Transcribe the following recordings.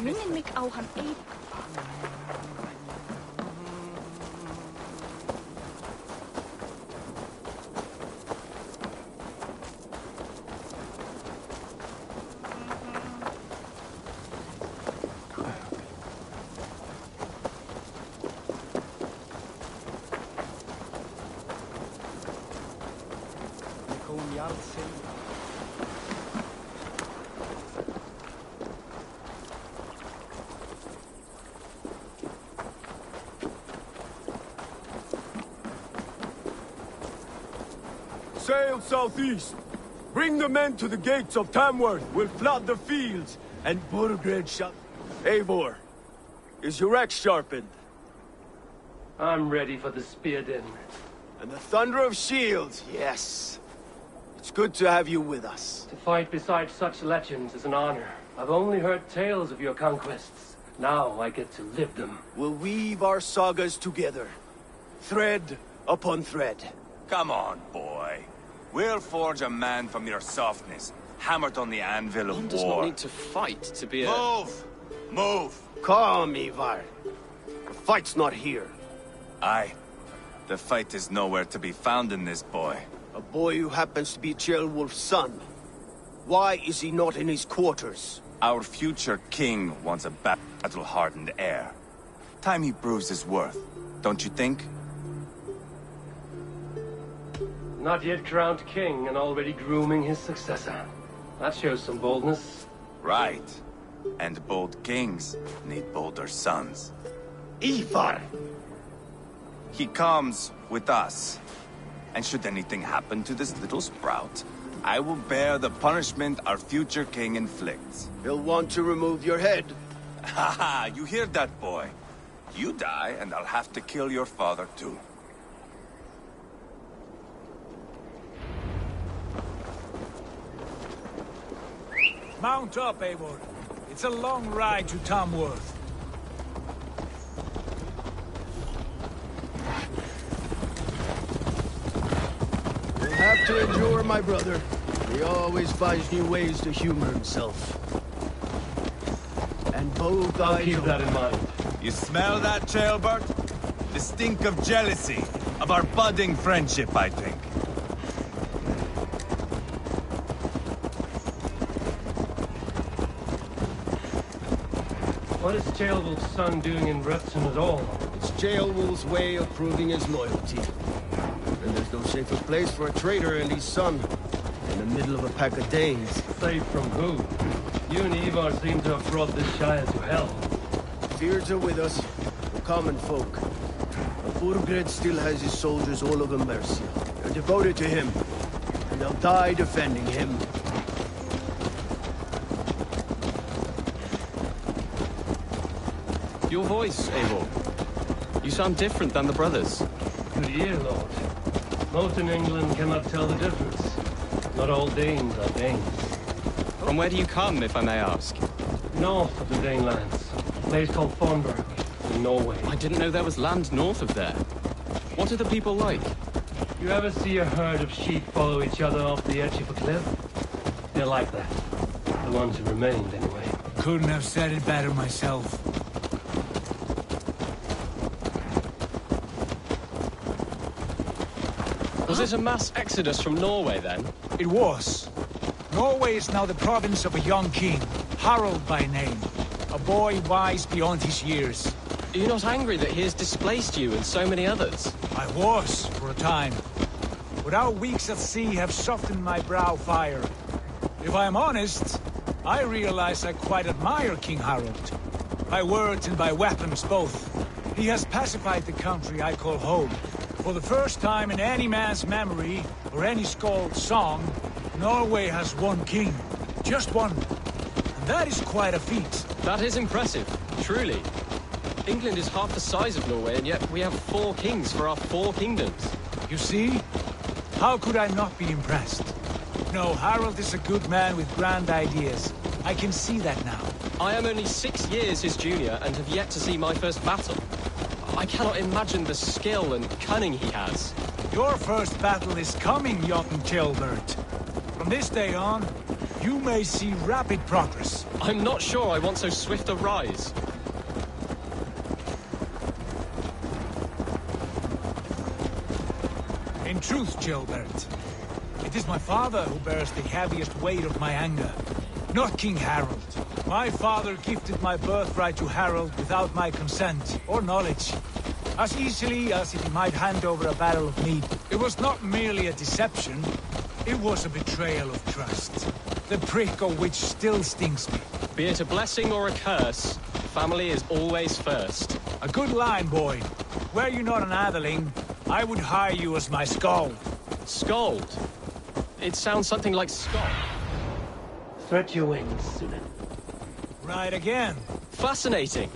Minne Auhan ei... Sail southeast. Bring the men to the gates of Tamworth. We'll flood the fields, and Burgred shall... Eivor, is your axe sharpened? I'm ready for the spear din. And the thunder of shields, yes. It's good to have you with us. To fight beside such legends is an honor. I've only heard tales of your conquests. Now I get to live them. We'll weave our sagas together. Thread upon thread. Come on, boy. We'll forge a man from your softness, hammered on the anvil of war. One does not need to fight to be a... Move! Move! Calm, Ivar. The fight's not here. Aye. The fight is nowhere to be found in this boy. A boy who happens to be Ceolwulf's son. Why is he not in his quarters? Our future king wants a battle-hardened heir. Time he proves his worth, don't you think? Not yet crowned king and already grooming his successor. That shows some boldness. Right. And bold kings need bolder sons. Ivar! He comes with us. And should anything happen to this little sprout, I will bear the punishment our future king inflicts. He'll want to remove your head. Haha, you hear that, boy? You die, and I'll have to kill your father, too. Mount up, Eivor. It's a long ride to Tamworth. You'll have to endure, my brother. He always finds new ways to humor himself. And both I'll eyes... keep that in mind. You smell that, Ceolbert? The stink of jealousy, of our budding friendship, I think. What is Ceolwulf's son doing in Repton at all? It's Ceolwulf's way of proving his loyalty. And there's no safer place for a traitor and his son. In the middle of a pack of Danes. Safe from who? You and Ivar seem to have brought this Shire to hell. Fears are with us, the common folk. But Burgred still has his soldiers all over Mercia. They're devoted to him, and they'll die defending him. Your voice, Eivor. You sound different than the brothers. Good year, Lord. Most in England cannot tell the difference. Not all Danes are Danes. From where do you come, if I may ask? North of the Danelands. A place called Thornburg, in Norway. I didn't know there was land north of there. What are the people like? You ever see a herd of sheep follow each other off the edge of a cliff? They're like that. The ones who remained, anyway. Couldn't have said it better myself. Was it a mass exodus from Norway, then? It was. Norway is now the province of a young king, Harald by name. A boy wise beyond his years. Are you not angry that he has displaced you and so many others? I was, for a time. But our weeks at sea have softened my brow fire. If I am honest, I realize I quite admire King Harald. By words and by weapons both. He has pacified the country I call home. For the first time in any man's memory, or any skald's song, Norway has one king. Just one. And that is quite a feat. That is impressive, truly. England is half the size of Norway, and yet we have 4 kings for our 4 kingdoms. You see? How could I not be impressed? No, Harald is a good man with grand ideas. I can see that now. I am only 6 years his junior and have yet to see my first battle. I cannot imagine the skill and cunning he has. Your first battle is coming, young Ceolbert. From this day on, you may see rapid progress. I'm not sure I want so swift a rise. In truth, Ceolbert, it is my father who bears the heaviest weight of my anger, not King Harald. My father gifted my birthright to Harald without my consent or knowledge. as easily as if he might hand over a barrel of meat. It was not merely a deception, it was a betrayal of trust. The prick of which still stings me. Be it a blessing or a curse, family is always first. A good line, boy. Were you not an atheling, I would hire you as my skald. Scold? It sounds something like Scott. Spread your wings, Sunan. Right again. Fascinating.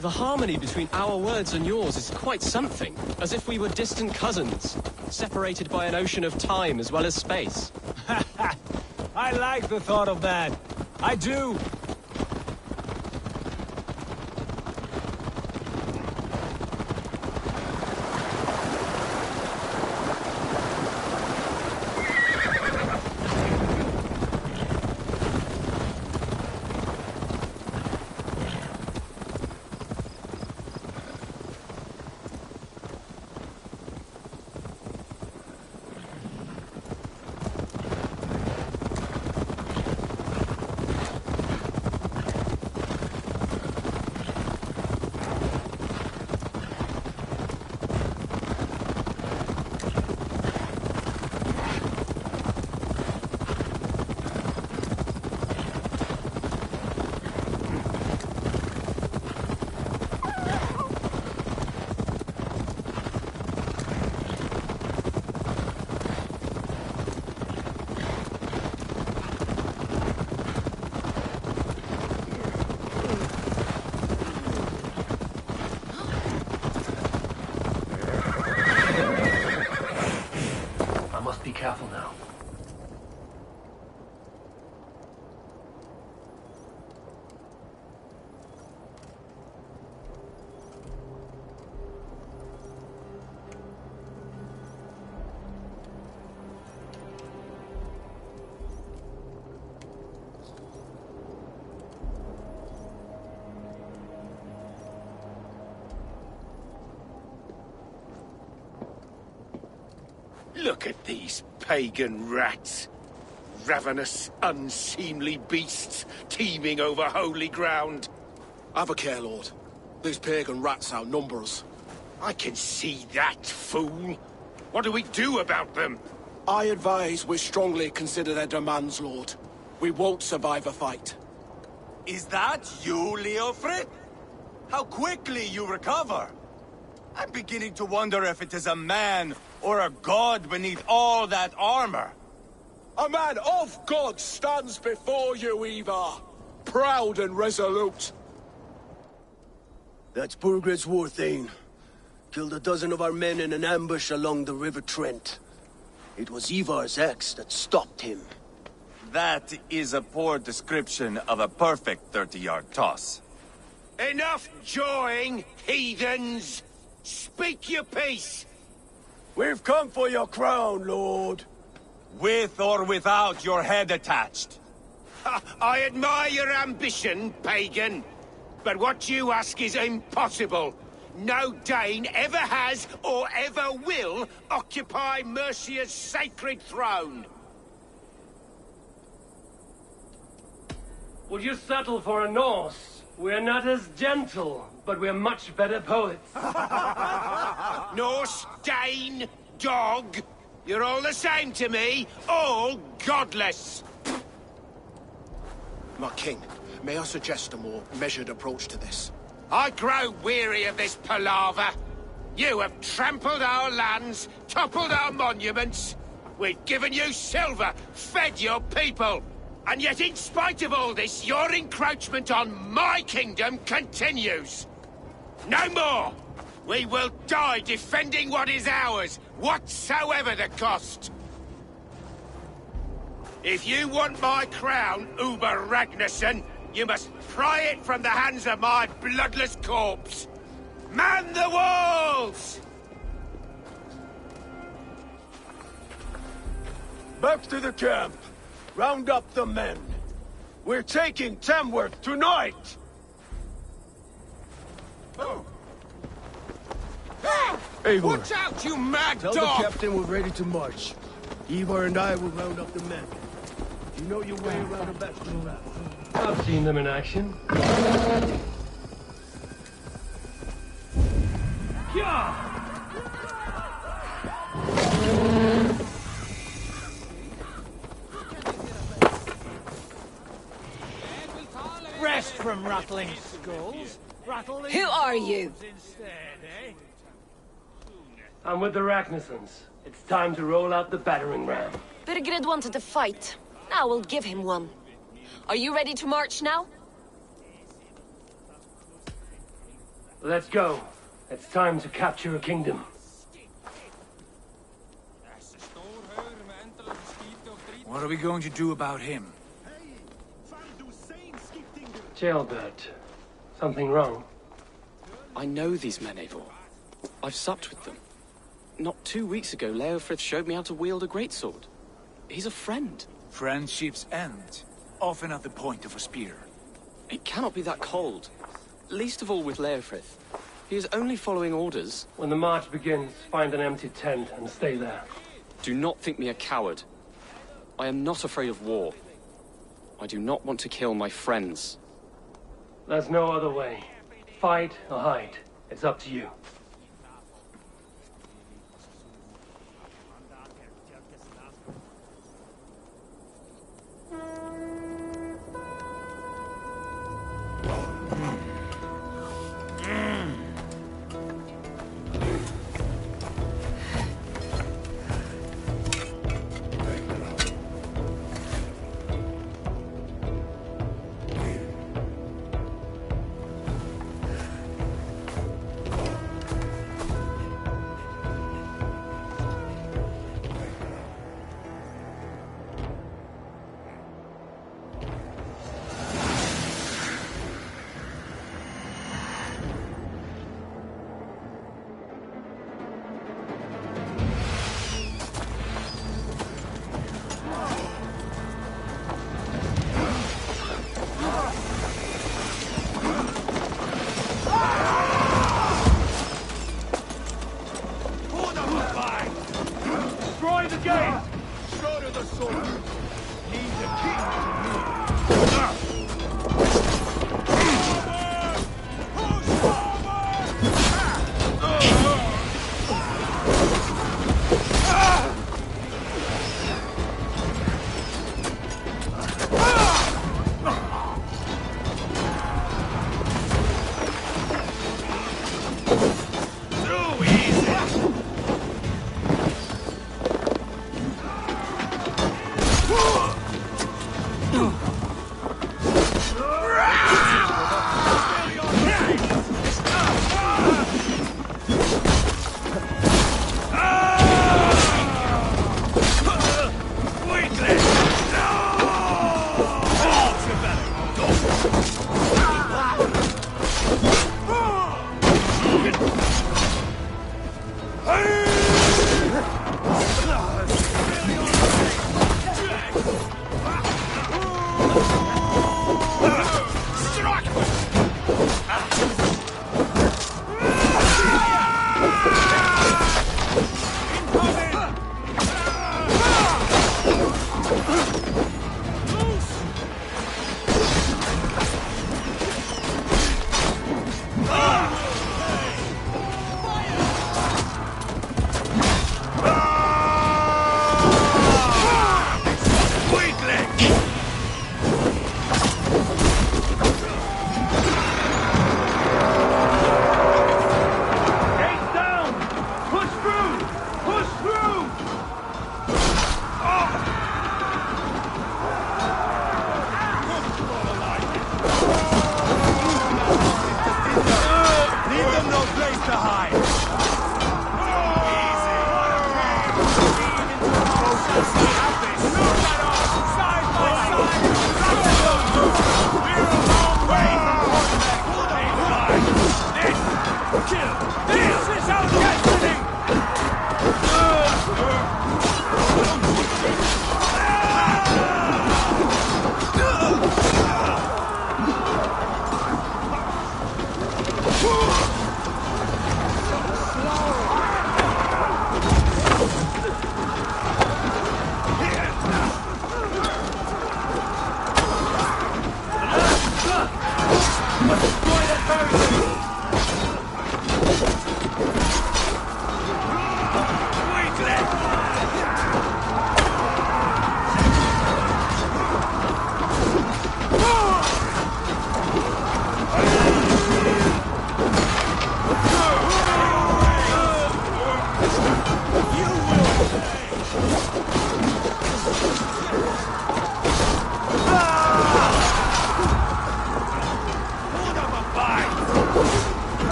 The harmony between our words and yours is quite something. As if we were distant cousins, separated by an ocean of time as well as space. I like the thought of that. I do. Be careful now. Look at these pagan rats. Ravenous, unseemly beasts teeming over holy ground. Have a care, Lord. These pagan rats outnumber us. I can see that, fool. What do we do about them? I advise we strongly consider their demands, Lord. We won't survive a fight. Is that you, Leofrid? How quickly you recover! I'm beginning to wonder if it is a man or a god beneath all that armor. A man of God stands before you, Ivar. Proud and resolute. That's Burgred's war thane. Killed a dozen of our men in an ambush along the River Trent. It was Ivar's axe that stopped him. That is a poor description of a perfect 30-yard toss. Enough jawing, heathens! Speak your piece! We've come for your crown, Lord. With or without your head attached. I admire your ambition, pagan. But what you ask is impossible. No Dane ever has or ever will occupy Mercia's sacred throne. Would you settle for a Norse? We're not as gentle, but we're much better poets. Norse, Dane, dog. You're all the same to me. All godless. My king, may I suggest a more measured approach to this? I grow weary of this palaver. You have trampled our lands, toppled our monuments. We've given you silver, fed your people. And yet, in spite of all this, your encroachment on my kingdom continues. No more! We will die defending what is ours, whatsoever the cost. If you want my crown, Uber Ragnarsson, you must pry it from the hands of my bloodless corpse. Man the walls! Back to the camp. Round up the men. We're taking Tamworth tonight! Oh. Eivor, Watch out, you mad tell dog! the captain we're ready to march. Ivar and I will round up the men. You know your way around a battlefield. I've seen them in action. Get Rest from rattling skulls. Who are you? Instead, eh? I'm with the Ragnarsons. It's time to roll out the battering ram. Birgrid wanted to fight. Now we'll give him one. Are you ready to march now? Let's go. It's time to capture a kingdom. What are we going to do about him? Jailbird. Something wrong? I know these men, Eivor. I've supped with them. Not 2 weeks ago, Leofrith showed me how to wield a greatsword. He's a friend. Friendships end, often at the point of a spear. It cannot be that cold. Least of all with Leofrith. He is only following orders. When the march begins, find an empty tent and stay there. Do not think me a coward. I am not afraid of war. I do not want to kill my friends. There's no other way. Fight or hide. It's up to you.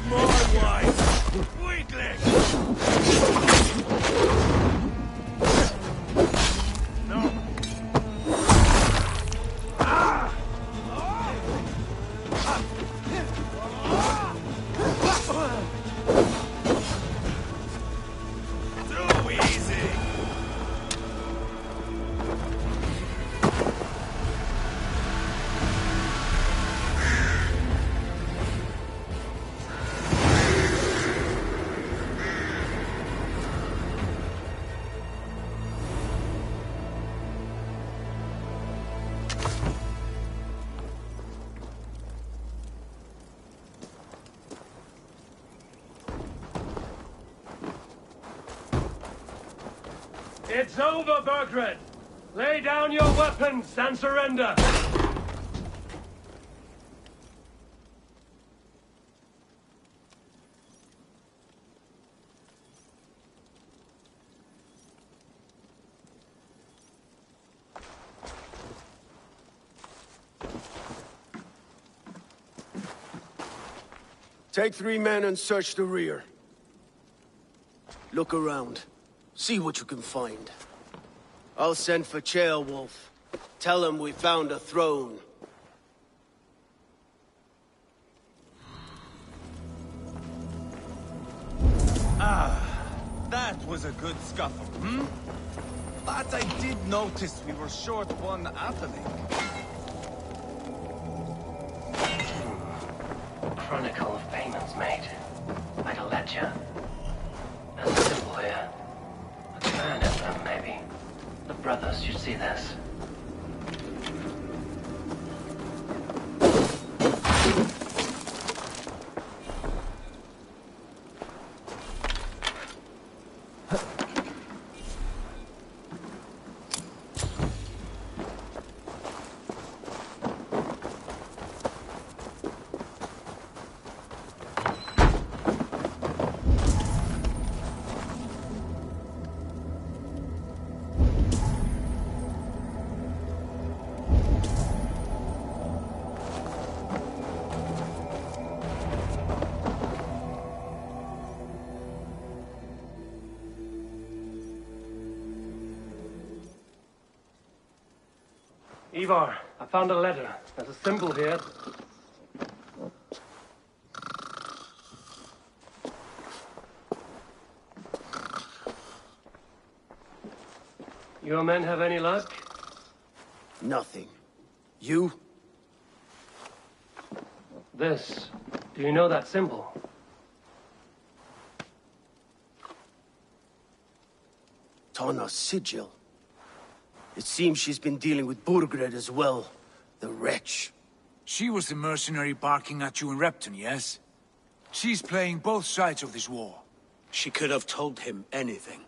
my wife! Weakling! No. Too easy! It's over, Burgred! Lay down your weapons and surrender! Take 3 men and search the rear. Look around. See what you can find. I'll send for Wolf. Tell him we found a throne. That was a good scuffle, hmm? But I did notice we were short one athelink. Chronicle of payments made. Like a ledger. There's a symbol here. A clan emblem, maybe. The brothers should see this. Ivar, I found a letter. There's a symbol here. Your men have any luck? Nothing. You? This. Do you know that symbol? Tana's sigil. It seems she's been dealing with Burgred as well. The wretch. She was the mercenary barking at you in Repton, yes? She's playing both sides of this war. She could have told him anything.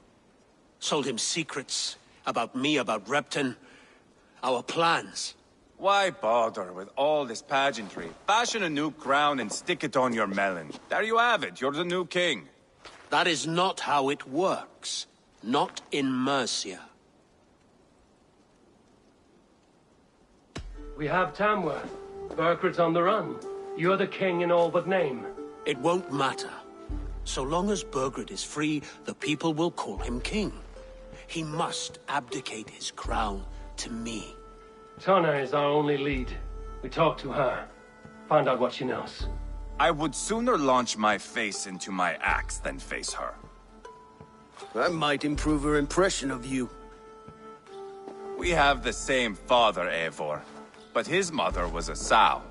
Sold him secrets about me, about Repton, our plans. Why bother with all this pageantry? Fashion a new crown and stick it on your melon. There you have it, you're the new king. That is not how it works. Not in Mercia. We have Tamworth. Burgred's on the run. You're the king in all but name. It won't matter. So long as Burgred is free, the people will call him king. He must abdicate his crown to me. Tana is our only lead. We talk to her. Find out what she knows. I would sooner launch my face into my axe than face her. That might improve her impression of you. We have the same father, Eivor. But his mother was a sow.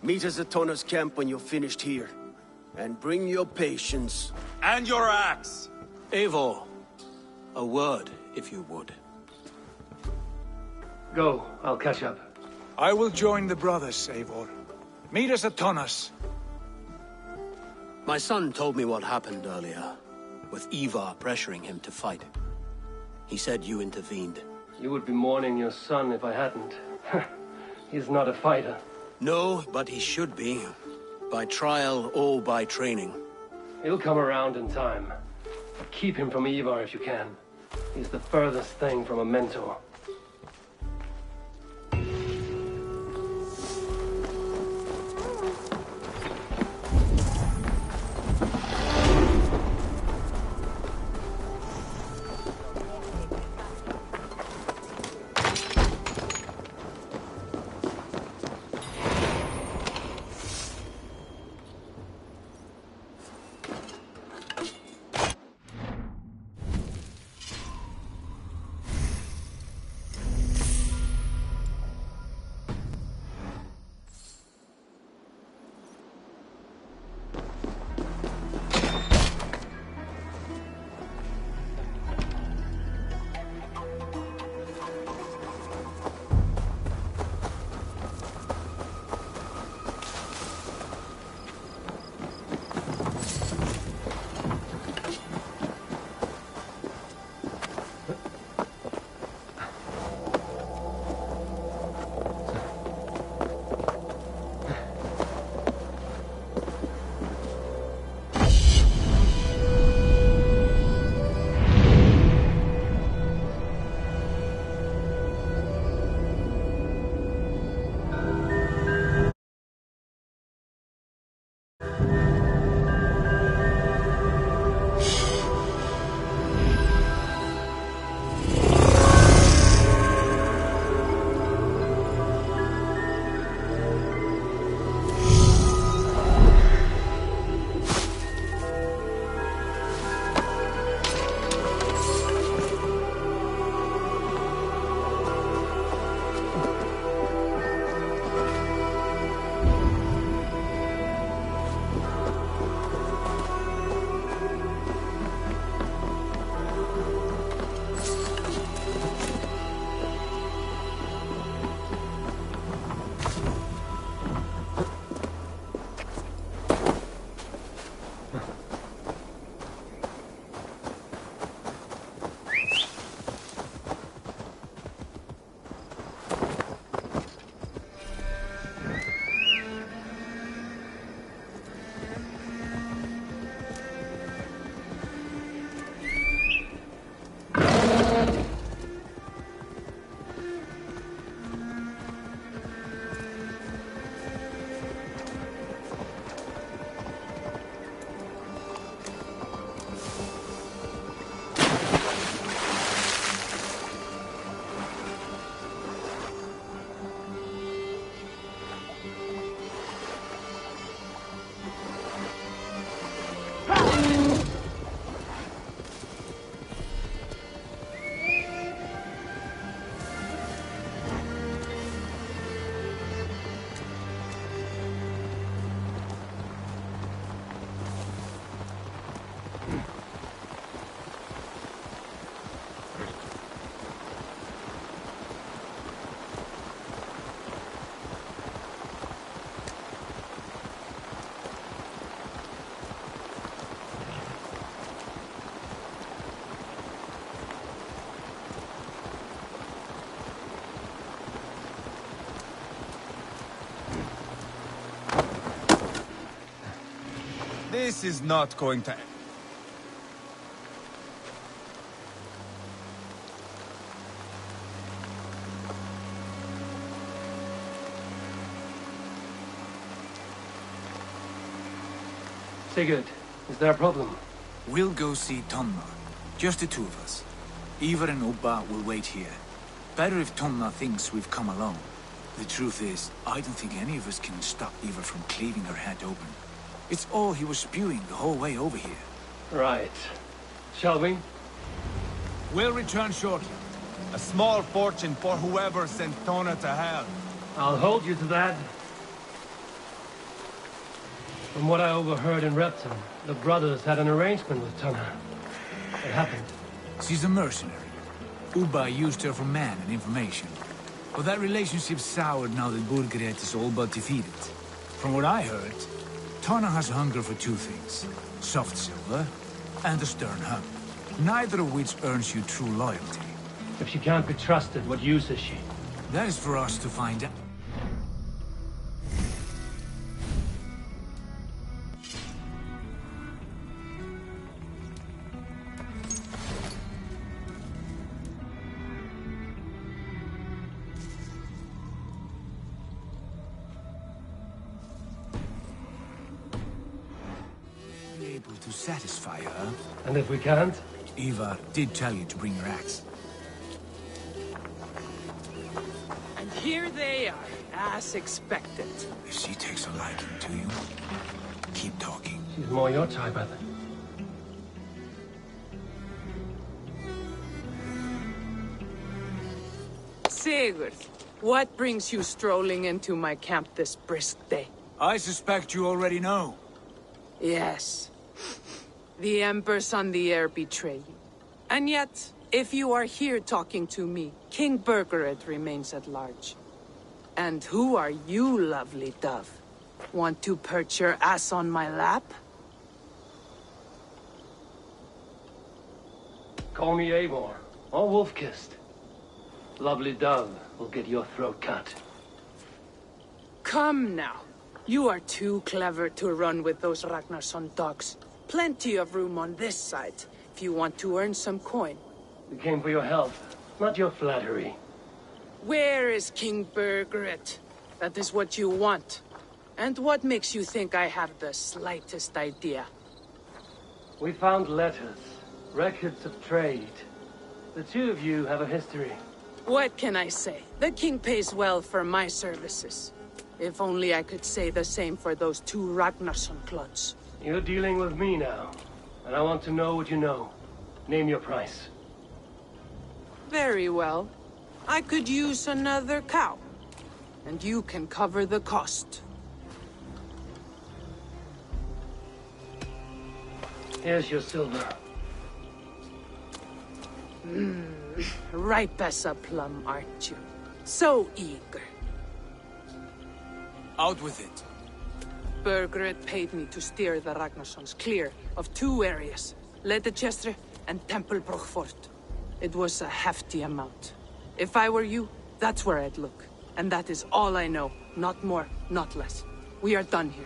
Meet us at Tana's camp when you're finished here. And bring your patience. And your axe! Eivor, a word, if you would. Go, I'll catch up. I will join the brothers, Eivor. Meet us at Tana's. My son told me what happened earlier, with Ivar pressuring him to fight. He said you intervened. You would be mourning your son if I hadn't. He's not a fighter. No, but he should be. By trial or by training. He'll come around in time. But keep him from Ivar if you can. He's the furthest thing from a mentor. This is not going to... Sigurd, is there a problem? We'll go see Tonna. Just the two of us. Ivar and Ubba will wait here. Better if Tonna thinks we've come alone. The truth is, I don't think any of us can stop Ivar from cleaving her head open. It's all he was spewing the whole way over here. Right. Shall we? We'll return shortly. A small fortune for whoever sent Tona to hell. I'll hold you to that. From what I overheard in Repton, the brothers had an arrangement with Tona. What happened? She's a mercenary. Ubba used her for man and information. But that relationship soured now that Burgred is all but defeated. From what I heard, Tonna has hunger for two things. Soft silver and a stern hug. Neither of which earns you true loyalty. If she can't be trusted, what use is she? That is for us to find out. Able to satisfy her. And if we can't? Ivar did tell you to bring your axe. And here they are, as expected. If she takes a liking to you, keep talking. She's more your type, I think. Sigurd, what brings you strolling into my camp this brisk day? I suspect you already know. Yes. The Embers on the air betray you. And yet, if you are here talking to me, King Burgred remains at large. And who are you, lovely dove? Want to perch your ass on my lap? Call me Eivor, or Wolf-Kissed. Lovely dove will get your throat cut. Come now. You are too clever to run with those Ragnarsson dogs. Plenty of room on this side, if you want to earn some coin. We came for your help, not your flattery. Where is King Burgred? That is what you want. And what makes you think I have the slightest idea? We found letters, records of trade. The two of you have a history. What can I say? The king pays well for my services. If only I could say the same for those two Ragnarsson clods. You're dealing with me now, and I want to know what you know. Name your price. Very well. I could use another cow. And you can cover the cost. Here's your silver. Ripe as a plum, aren't you? So eager. Out with it. Burgred paid me to steer the Ragnarsons clear of 2 areas, Leicester and Tempelbroch Fort. It was a hefty amount. If I were you, that's where I'd look. And that is all I know. Not more, not less. We are done here.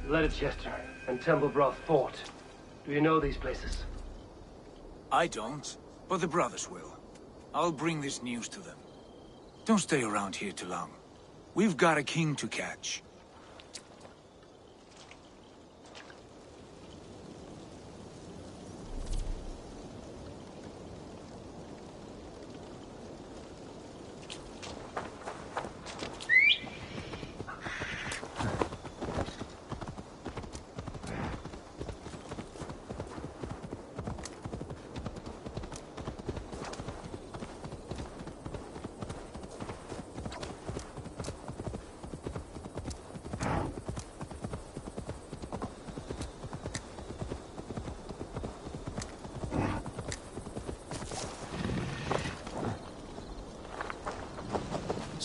Leicester and Templebroth Fort. Do you know these places? I don't, but the brothers will. I'll bring this news to them. Don't stay around here too long. We've got a king to catch.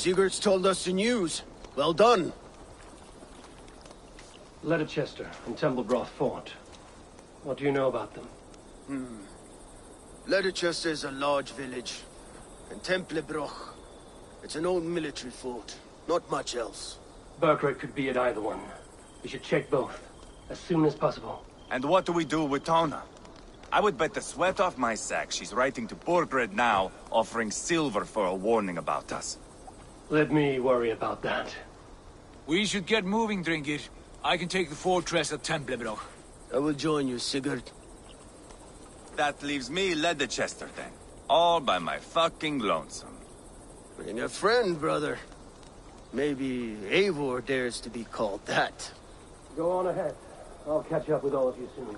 Sigurd's told us the news. Well done. Leicester and Templebroth Fort. What do you know about them? Leicester is a large village. And Templebroch, it's an old military fort. Not much else. Burkred could be at either one. We should check both, as soon as possible. And what do we do with Tona? I would bet the sweat off my sack she's writing to Borgred now, offering silver for a warning about us. Let me worry about that. We should get moving, Dringir. I can take the fortress at Templebroch. I will join you, Sigurd. That leaves me Leicester then. All by my fucking lonesome. Bring a friend, brother. Maybe Eivor dares to be called that. Go on ahead. I'll catch up with all of you soon.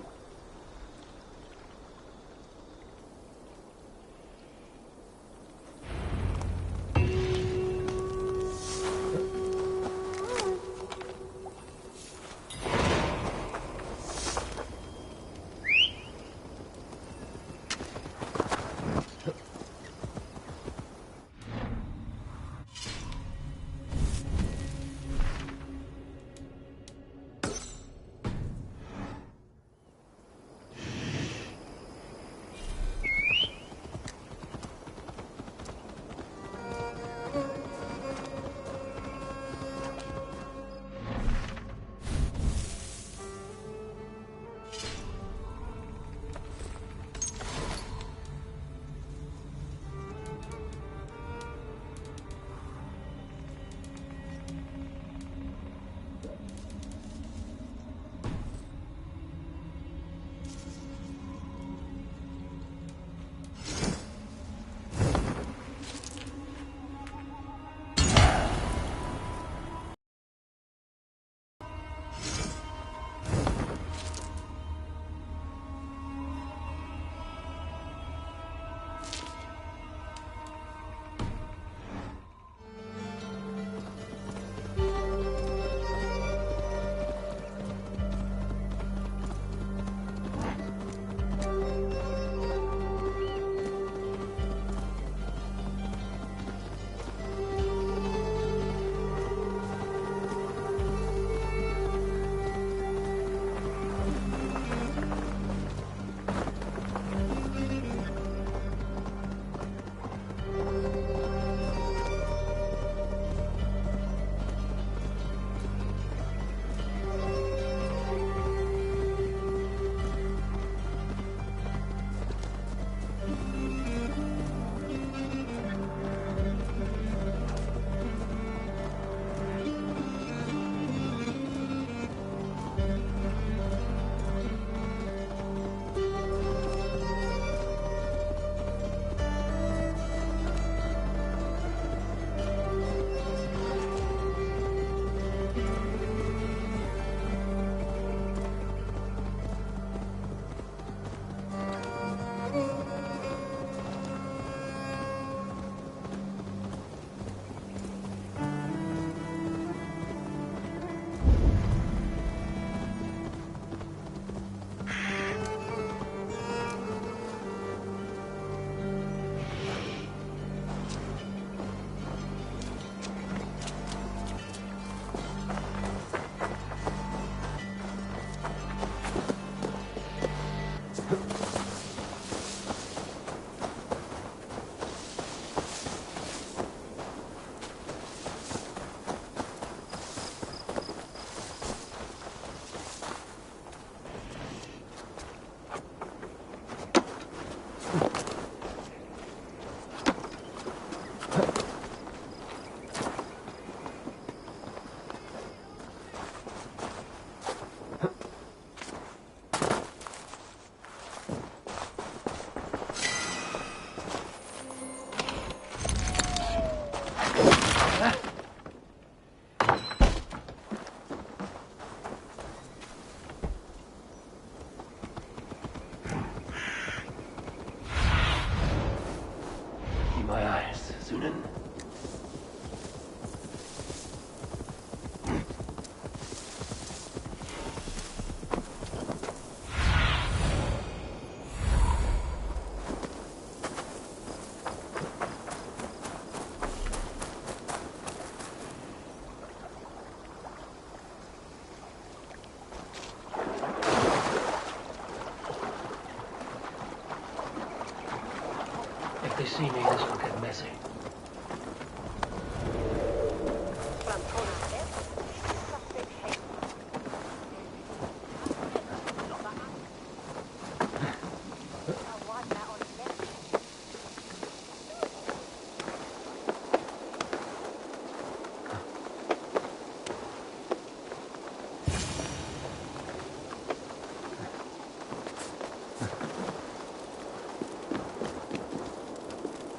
see me, this will get messy.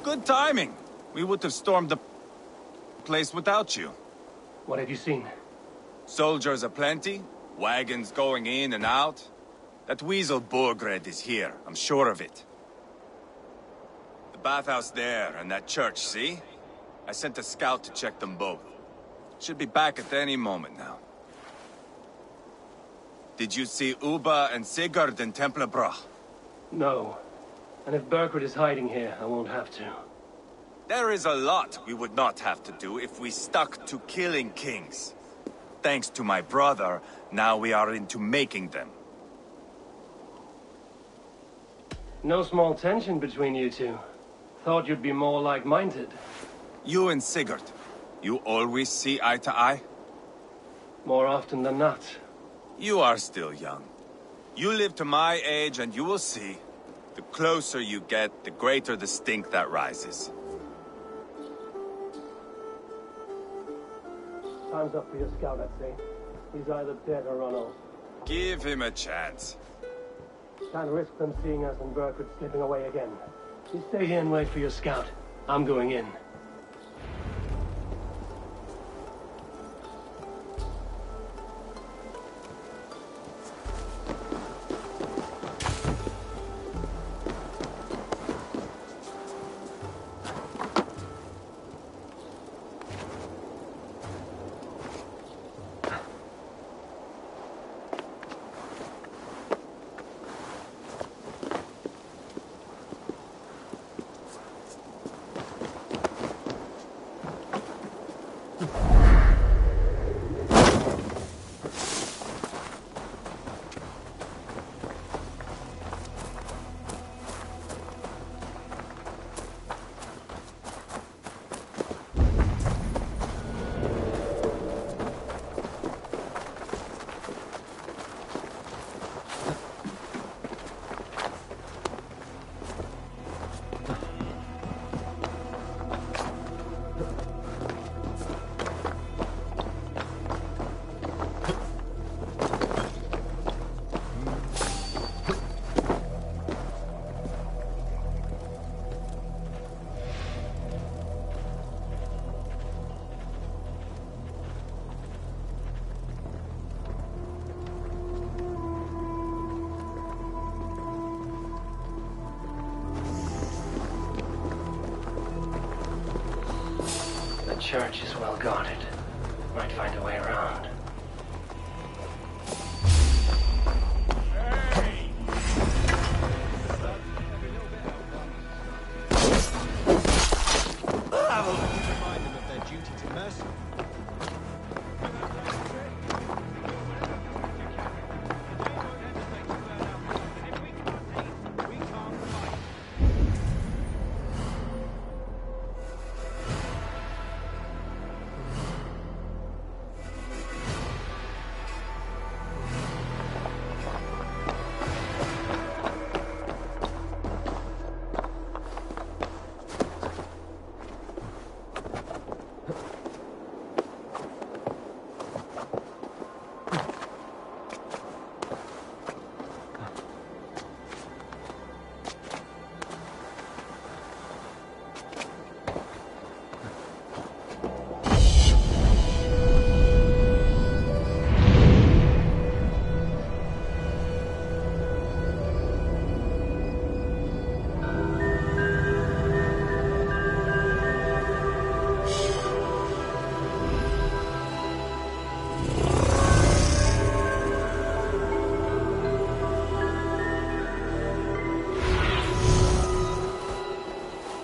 Good timing. We would have stormed the place without you. What have you seen? Soldiers aplenty, wagons going in and out. That weasel Borgred is here, I'm sure of it. The bathhouse there and that church, see? I sent a scout to check them both. Should be back at any moment now. Did you see Uba and Sigurd in Templebrach? No. And if Burkhardt is hiding here, I won't have to. There is a lot we would not have to do if we stuck to killing kings. Thanks to my brother, now we are into making them. No small tension between you two. Thought you'd be more like-minded. You and Sigurd, you always see eye to eye? More often than not. You are still young. You live to my age and you will see. The closer you get, the greater the stink that rises. Time's up for your scout, I'd say. He's either dead or run off. Give him a chance. Can't risk them seeing us and Burkhardt slipping away again. You stay here and wait for your scout. I'm going in. The church is well guarded. Might find a way around. I will remind them of their duty to mercy.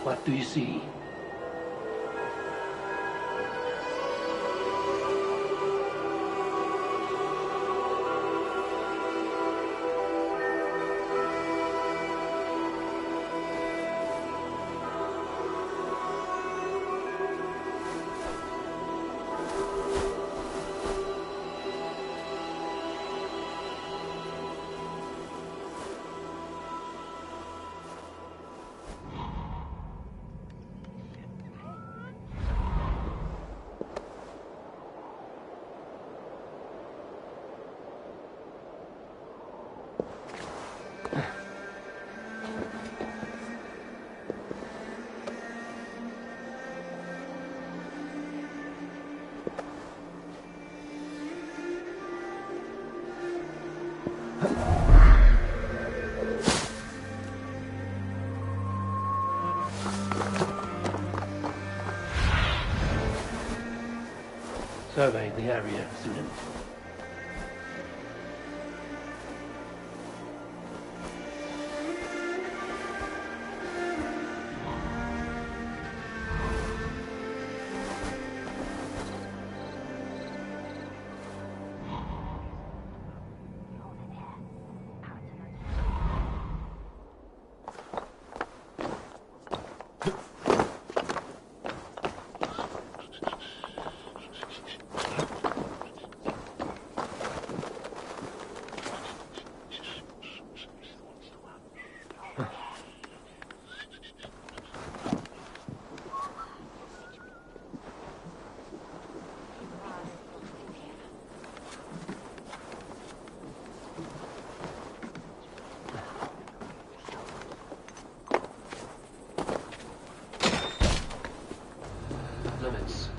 What do you see? Survey the area, student. Limits.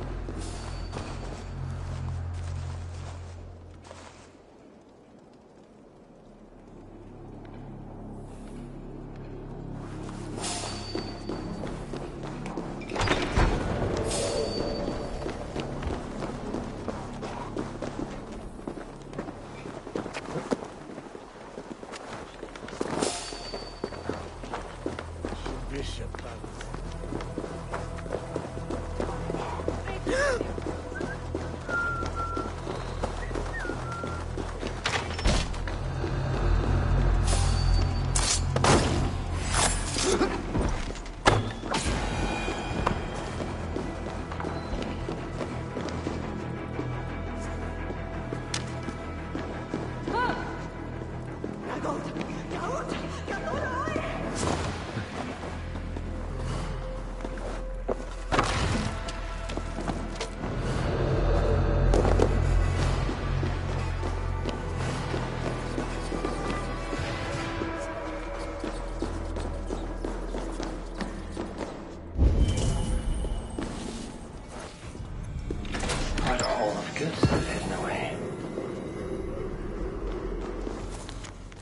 Quite a haul of goods they've hidden away.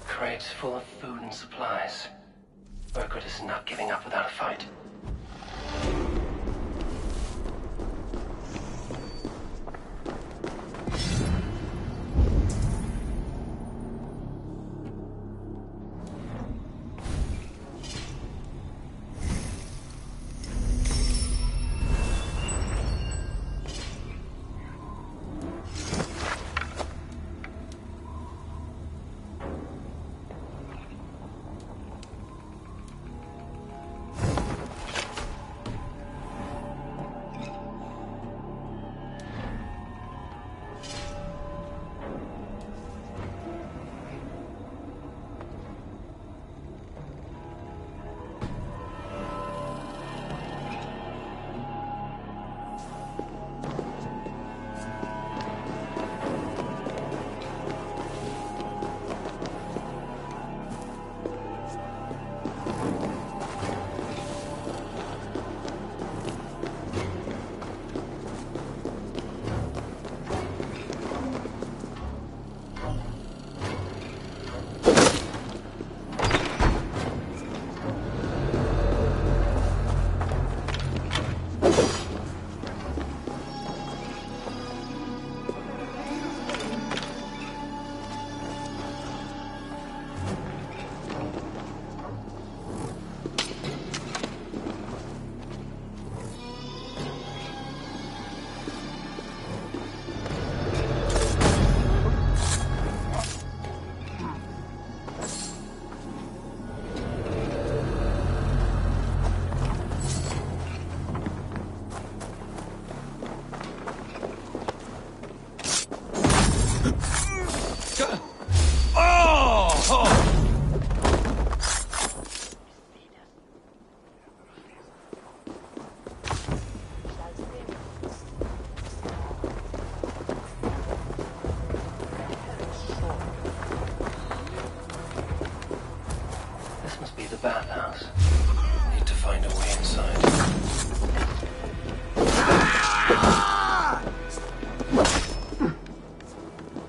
Crates full of food and supplies. Burkhardt is not giving up without a fight. Bathhouse. Need to find a way inside.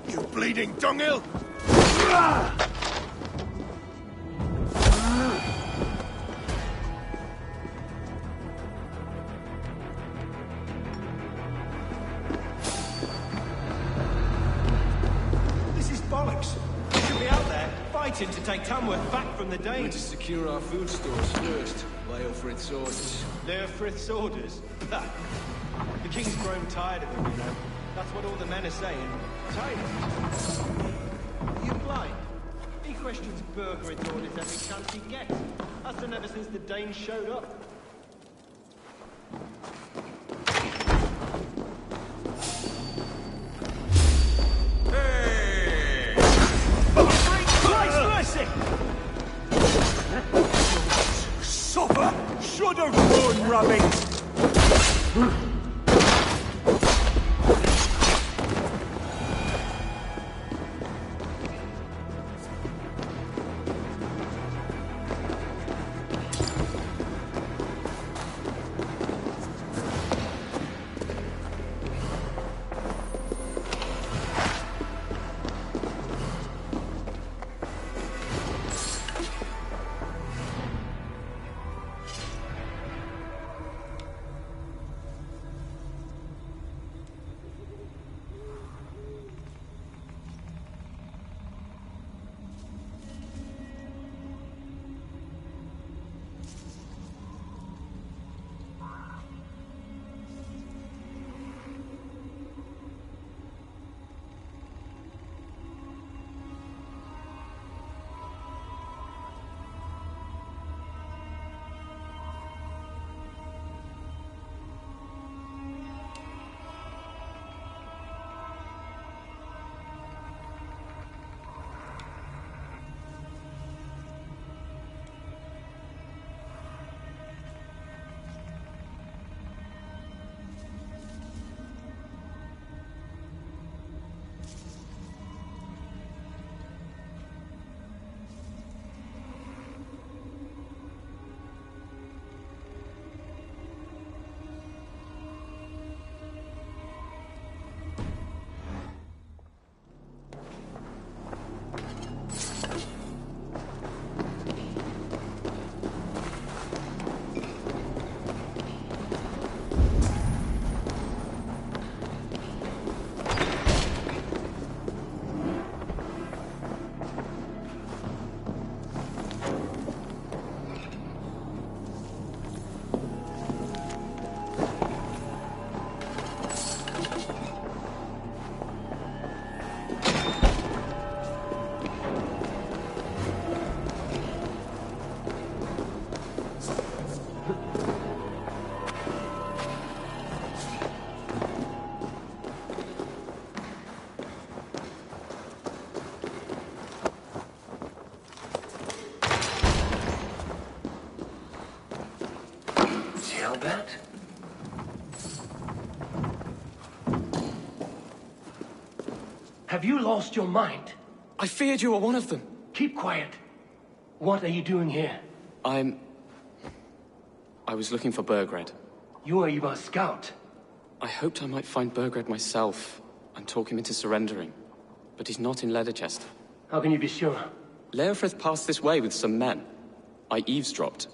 You bleeding dunghill! fighting to take Tamworth back from the We're to Danes. secure our food stores first. Leofrid's orders. Leofrith's orders? The king's grown tired of him, you know. That's what all the men are saying. Tired? Are you blind? He questions Burgerid's orders every chance he gets. That's done ever since the Danes showed up. Suffer! Should have run, rabbit! That? Have you lost your mind? I feared you were one of them. Keep quiet. What are you doing here? I was looking for Burgred. You are Ivar's scout. I hoped I might find Burgred myself and talk him into surrendering. But he's not in Leatherchester. How can you be sure? Leofrith passed this way with some men. I eavesdropped.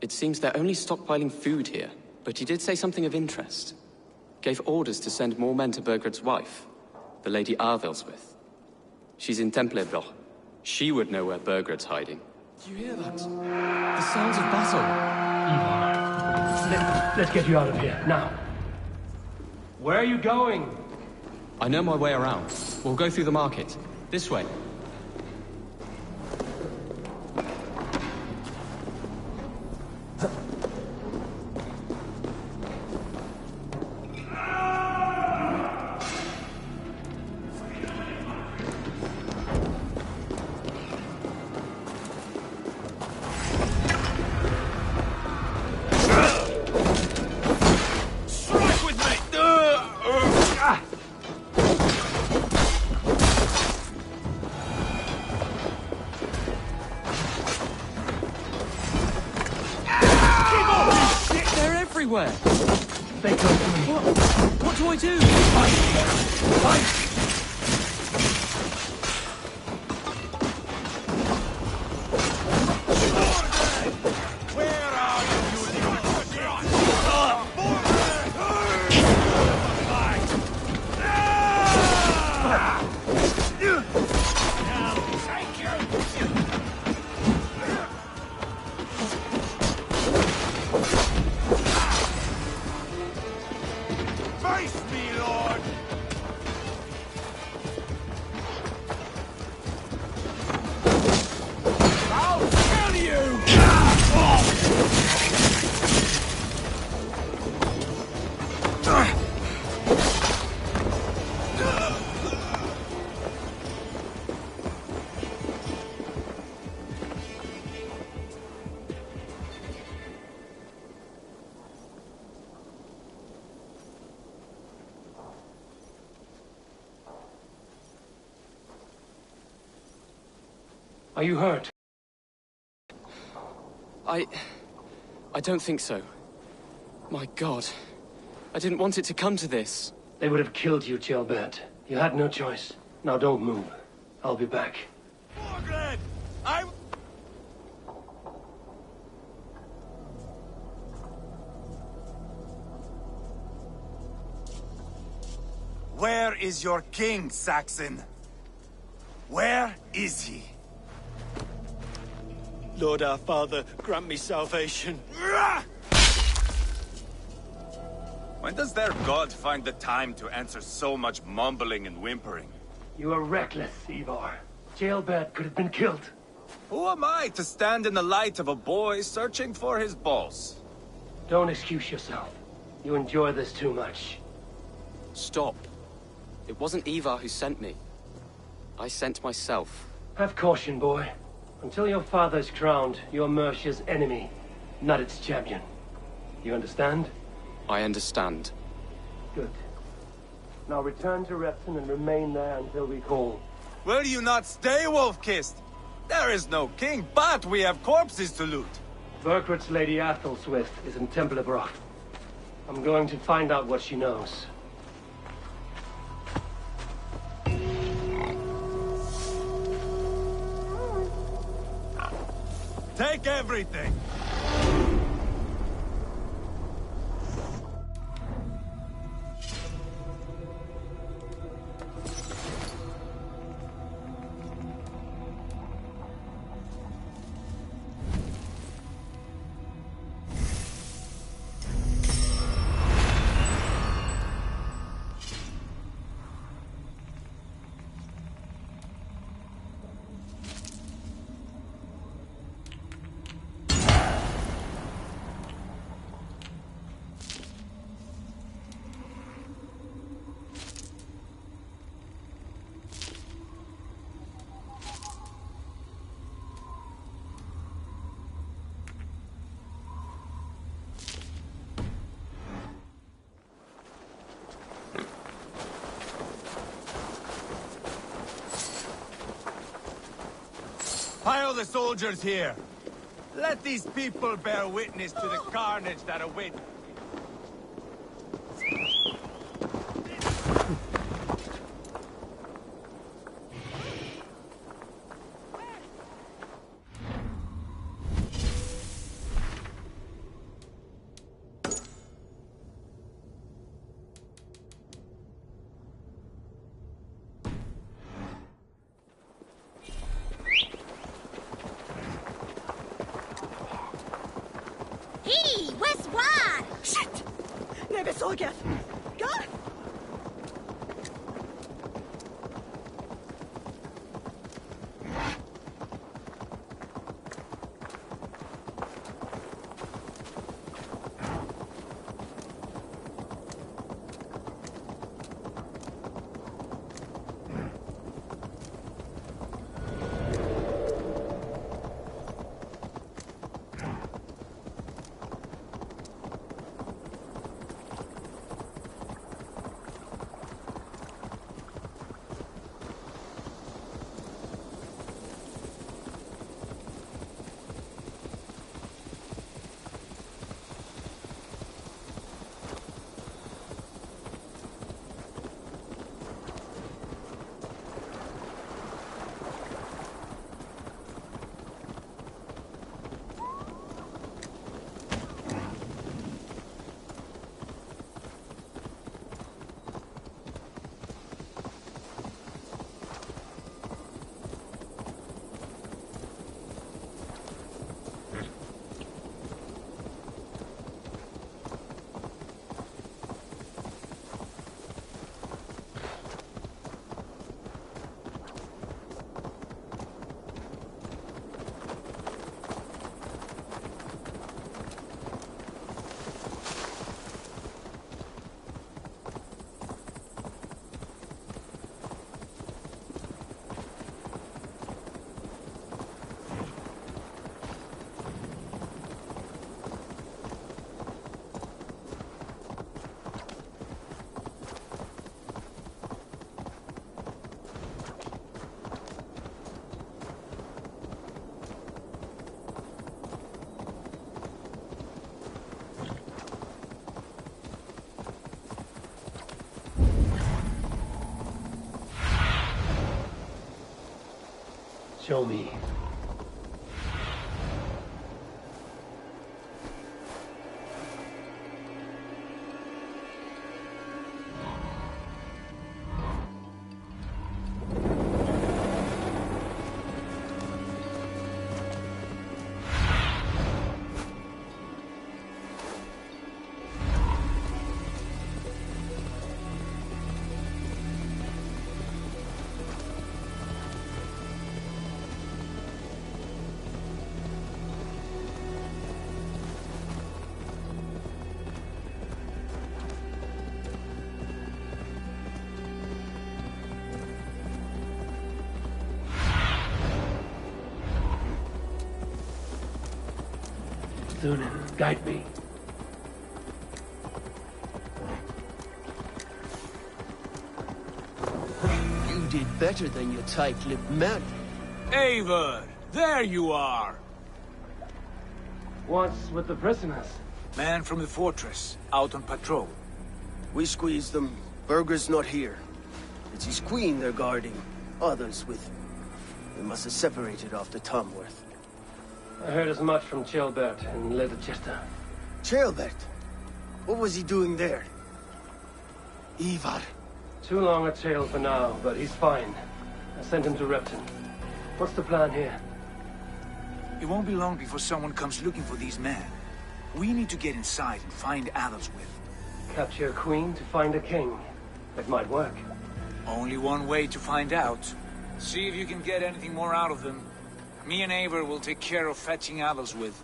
It seems they're only stockpiling food here, but he did say something of interest. Gave orders to send more men to Burgred's wife, the Lady Arvelswith. She's in Templerbloch. She would know where Burgred's hiding. Do you hear that? The sounds of battle. Ivar, let's get you out of here, now. Where are you going? I know my way around. We'll go through the market. This way. Everywhere. Stay close to me. What do I do? Fight! Fight! Thank you! Are you hurt? I don't think so. My God. I didn't want it to come to this. They would have killed you, jailbird. You had no choice. Now don't move. I'll be back. Morgan! I'm... Where is your king, Saxon? Where is he? Lord our Father, grant me salvation. When does their god find the time to answer so much mumbling and whimpering? You are reckless, Ivar. Jailbird could have been killed. Who am I to stand in the light of a boy searching for his boss? Don't excuse yourself. You enjoy this too much. Stop. It wasn't Ivar who sent me. I sent myself. Have caution, boy. Until your father's crowned, you're Mercia's enemy, not its champion. You understand? I understand. Good. Now return to Repton and remain there until we call. Will you not stay, Wolf-Kissed? There is no king, but we have corpses to loot. Burkhart's Lady Athel Swift is in Temple of Rock. I'm going to find out what she knows. Take everything! Pile the soldiers here. Let these people bear witness to the carnage that awaits. Show me. Thunin, guide me. You did better than your tight-lipped men. Eivor, there you are. What's with the prisoners? Man from the fortress, out on patrol. We squeezed them. Berger's not here. It's his queen they're guarding. Others with him. They must have separated after Tamworth. I heard as much from Ceolbert in Leicester. Ceolbert? What was he doing there? Ivar. Too long a tale for now, but he's fine. I sent him to Repton. What's the plan here? It won't be long before someone comes looking for these men. We need to get inside and find Adelswith. Capture a queen to find a king. It might work. Only one way to find out. See if you can get anything more out of them. Me and Eivor will take care of fetching Adelswith.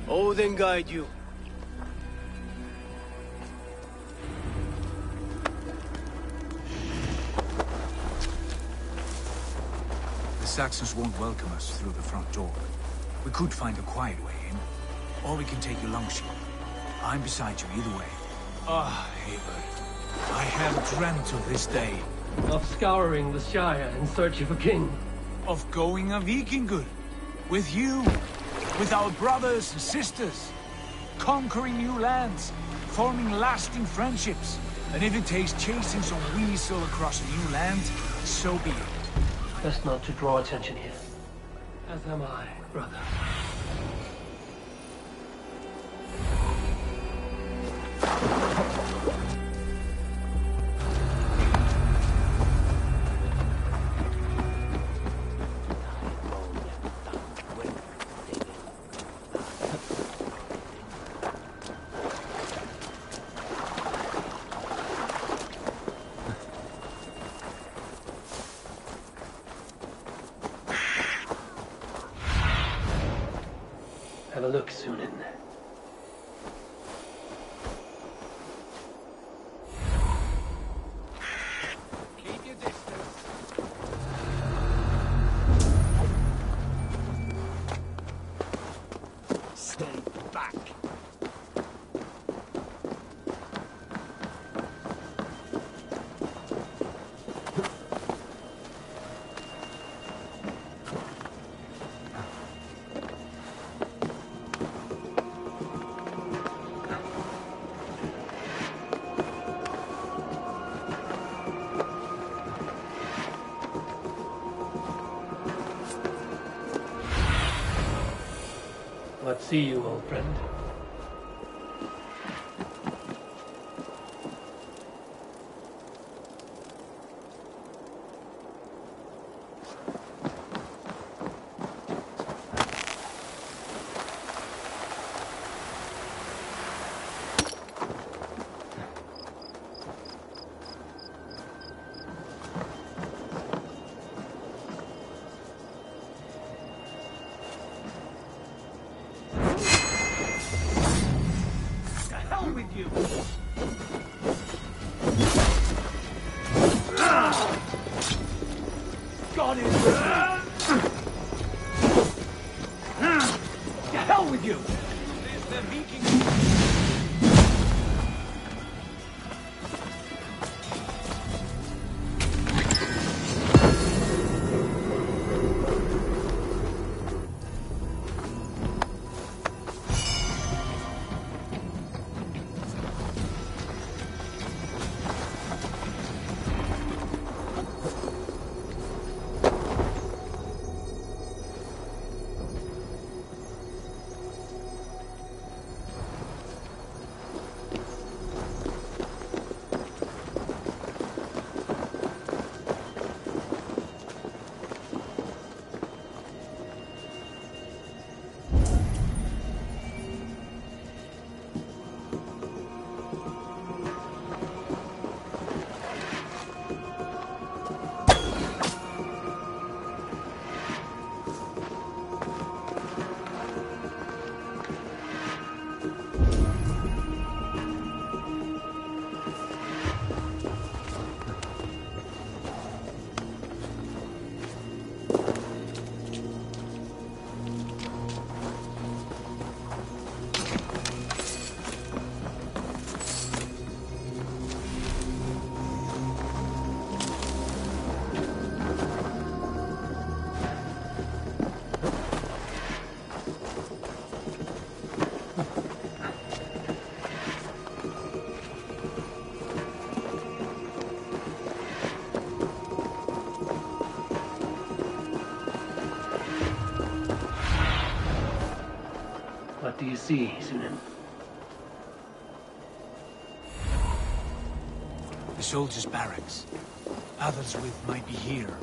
Odin guide you. The Saxons won't welcome us through the front door. We could find a quiet way in, or we can take your longship. I'm beside you either way. Ah, Eivor. I have dreamt of this day. Of scouring the Shire in search of a king. Of going a Vikingur. With you. With our brothers and sisters. Conquering new lands. Forming lasting friendships. And if it takes chasing some weasel across a new land, so be it. Best not to draw attention here. As am I, brother. Have a look, Sunan. Keep your distance. Stay back. What see you, old friend? With you. God is with you. To hell with you. There's the Viking. What do you see, Sunan? The soldiers' barracks. Others with might be here.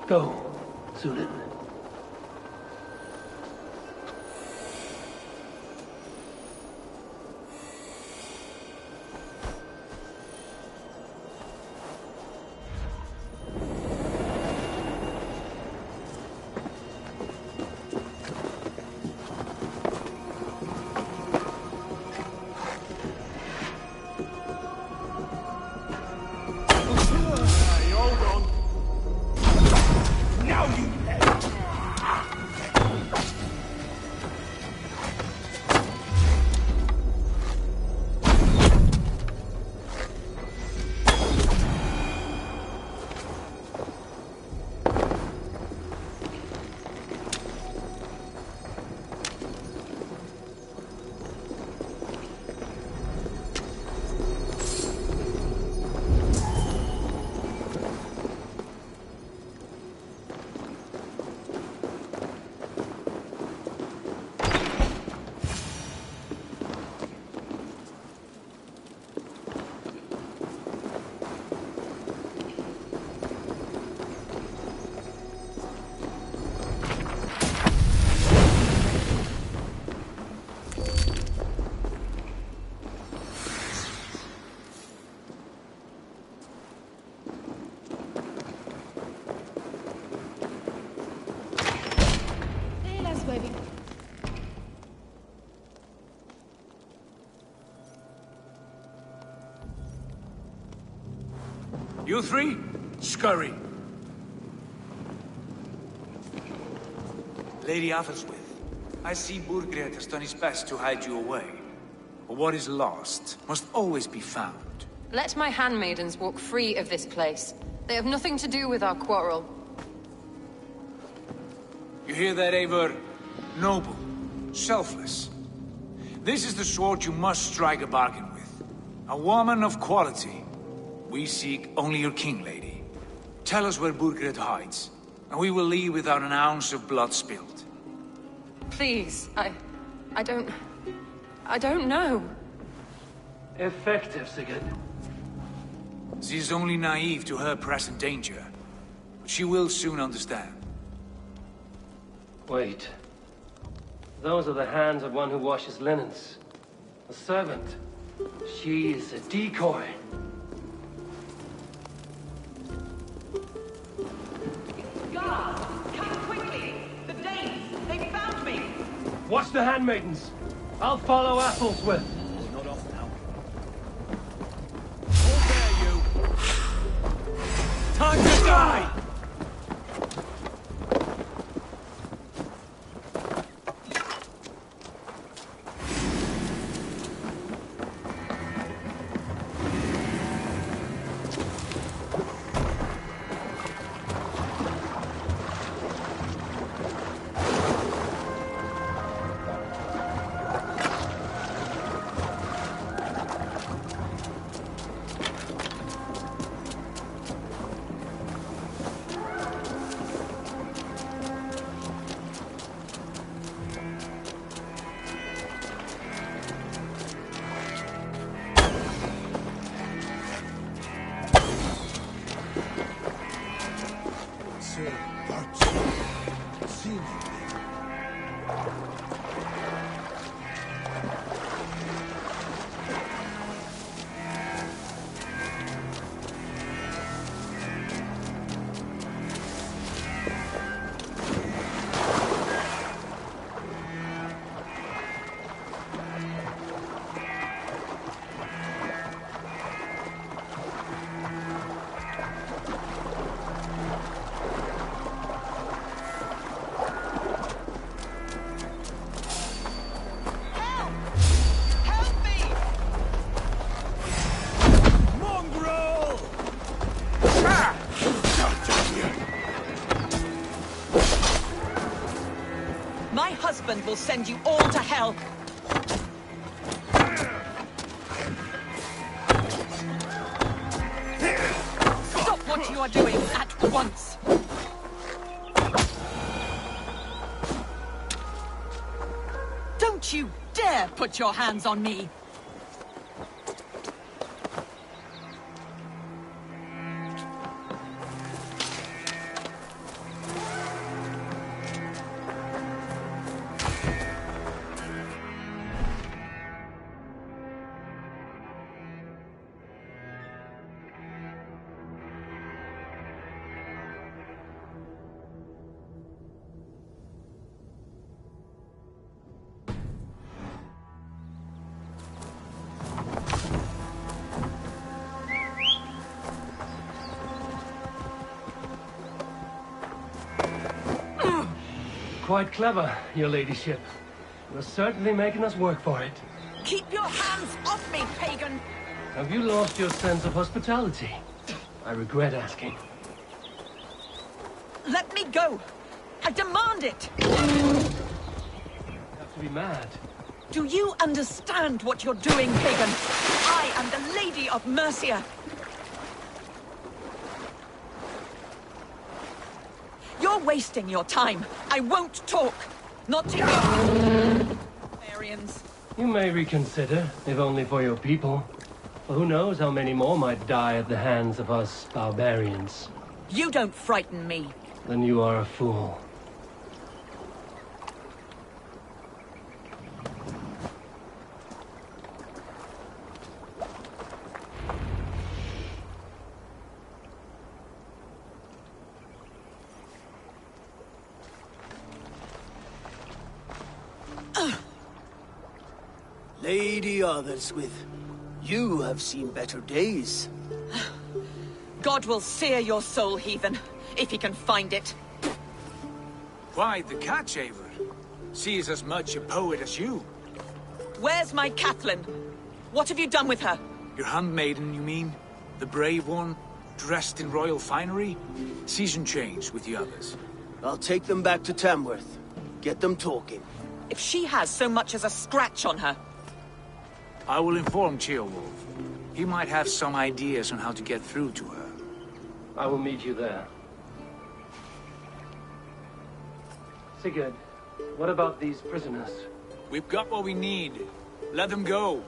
Go, Sunan. Hey, hold on. Now you left. You three, scurry. Lady Athelstwith, I see Burgred has done his best to hide you away. But what is lost must always be found. Let my handmaidens walk free of this place. They have nothing to do with our quarrel. You hear that, Eivor? Noble, selfless. This is the sword you must strike a bargain with. A woman of quality. We seek only your king, lady. Tell us where Burgred hides, and we will leave without an ounce of blood spilled. Please, I don't know. Effective, Sigurd. She is only naive to her present danger, but she will soon understand. Wait. Those are the hands of one who washes linens. A servant. She is a decoy. Guards, come quickly! The Danes, they found me! Watch the handmaidens. I'll follow Athelstwith. Not off now. Time to die! My husband will send you all to hell! Stop what you are doing at once! Don't you dare put your hands on me! Quite clever, your ladyship. You're certainly making us work for it. Keep your hands off me, pagan! Have you lost your sense of hospitality? I regret asking. Let me go! I demand it! You have to be mad. Do you understand what you're doing, pagan? I am the Lady of Mercia. You're wasting your time. I won't talk. Not to you. Barbarians. You may reconsider, if only for your people. For who knows how many more might die at the hands of us barbarians. You don't frighten me. Then you are a fool. Lady Athelstwith, you have seen better days. God will sear your soul, heathen, if he can find it. Quite the catch, Eivor. She is as much a poet as you. Where's my Catelyn? What have you done with her? Your handmaiden, you mean? The brave one, dressed in royal finery? Season change with the others. I'll take them back to Tamworth. Get them talking. If she has so much as a scratch on her... I will inform Ceolwulf. He might have some ideas on how to get through to her. I will meet you there. Sigurd, what about these prisoners? We've got what we need. Let them go.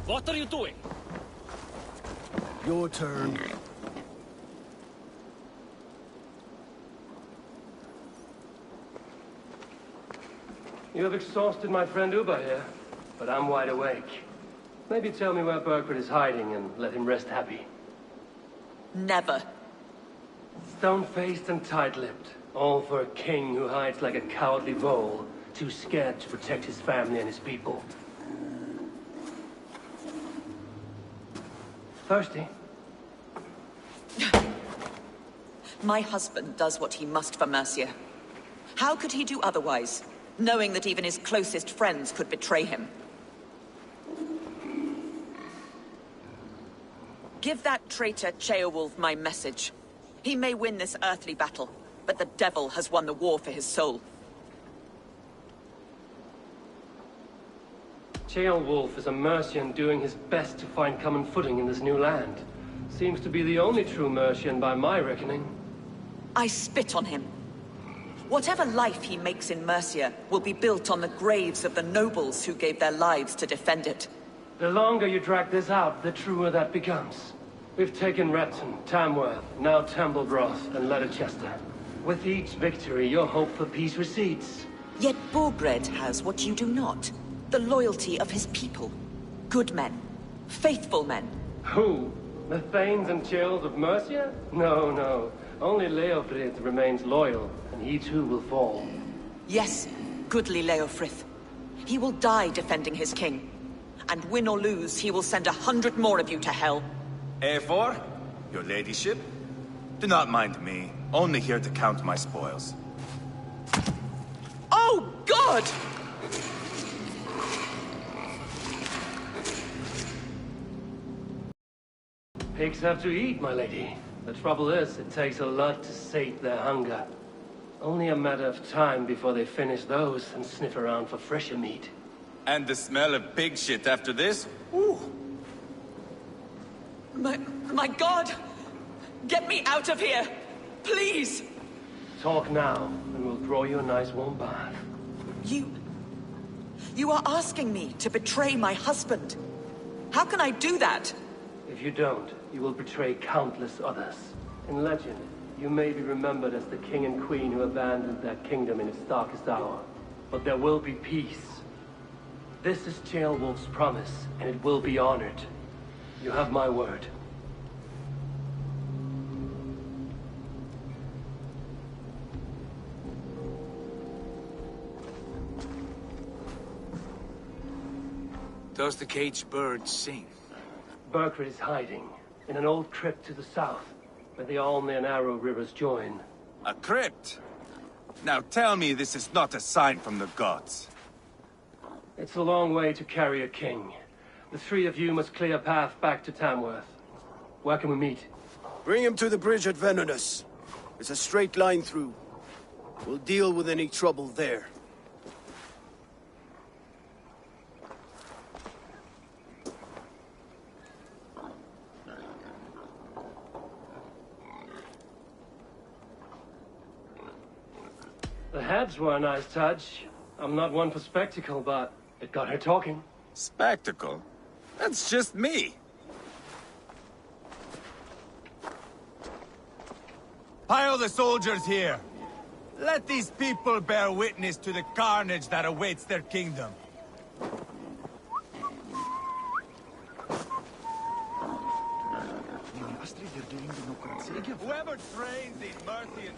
What are you doing? Your turn. You have exhausted my friend Uba here, but I'm wide awake. Maybe tell me where Burkhardt is hiding and let him rest happy. Never. Stone-faced and tight-lipped. All for a king who hides like a cowardly vole, too scared to protect his family and his people. Thirsty? My husband does what he must for Mercia. How could he do otherwise, knowing that even his closest friends could betray him? Give that traitor Ceolwulf my message. He may win this earthly battle, but the devil has won the war for his soul. Ceolwulf is a Mercian doing his best to find common footing in this new land. Seems to be the only true Mercian by my reckoning. I spit on him. Whatever life he makes in Mercia will be built on the graves of the nobles who gave their lives to defend it. The longer you drag this out, the truer that becomes. We've taken Repton, Tamworth, now Templebroth, and Leicester. With each victory, your hope for peace recedes. Yet Borgred has what you do not. The loyalty of his people. Good men. Faithful men. Who? The Thanes and Chills of Mercia? No, no. Only Leofrith remains loyal, and he too will fall. Yes, goodly Leofrith. He will die defending his king. And win or lose, he will send 100 more of you to hell. Eivor, your ladyship? Do not mind me. Only here to count my spoils. Oh, God! Pigs have to eat, my lady. The trouble is, it takes a lot to sate their hunger. Only a matter of time before they finish those and sniff around for fresher meat. And the smell of pig shit after this? Ooh. My God! Get me out of here! Please! Talk now, and we'll draw you a nice warm bath. You are asking me to betray my husband. How can I do that? If you don't, you will betray countless others. In legend, you may be remembered as the king and queen who abandoned their kingdom in its darkest hour. But there will be peace. This is Ceolwulf's promise, and it will be honored. You have my word. Does the caged bird sing? Burkhardt is hiding in an old crypt to the south, where the Alne and Arrow rivers join. A crypt? Now tell me this is not a sign from the gods. It's a long way to carry a king. The three of you must clear a path back to Tamworth. Where can we meet? Bring him to the bridge at Venonus. It's a straight line through. We'll deal with any trouble there. The heads were a nice touch. I'm not one for spectacle, but it got her talking. Spectacle? That's just me. Pile the soldiers here. Let these people bear witness to the carnage that awaits their kingdom. Whoever trains these Mercians...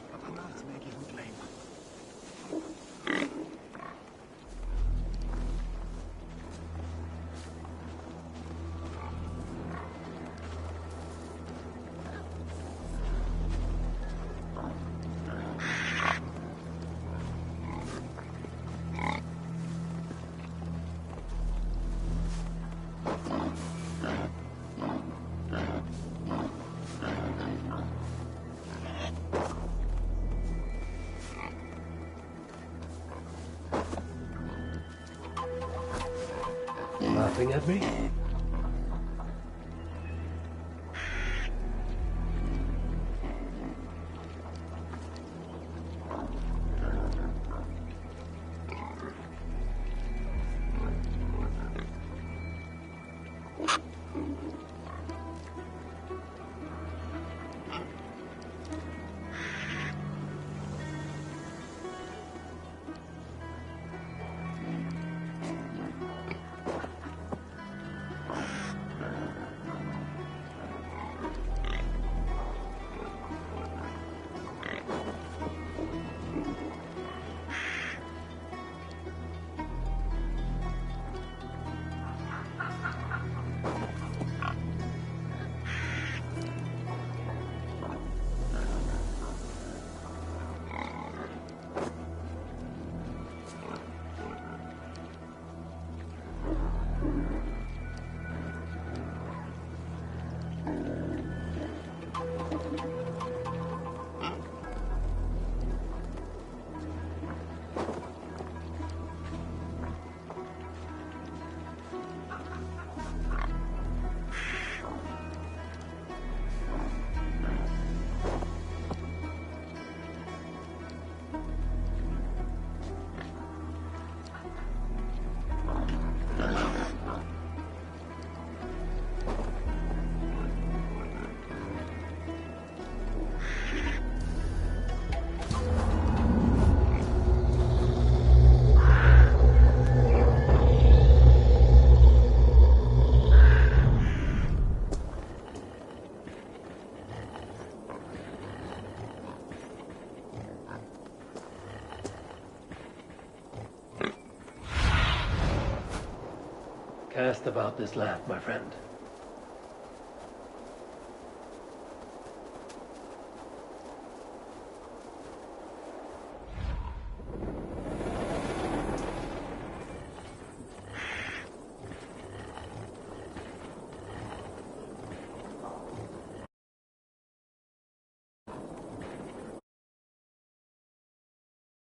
Laughing at me? Cast about this land, my friend.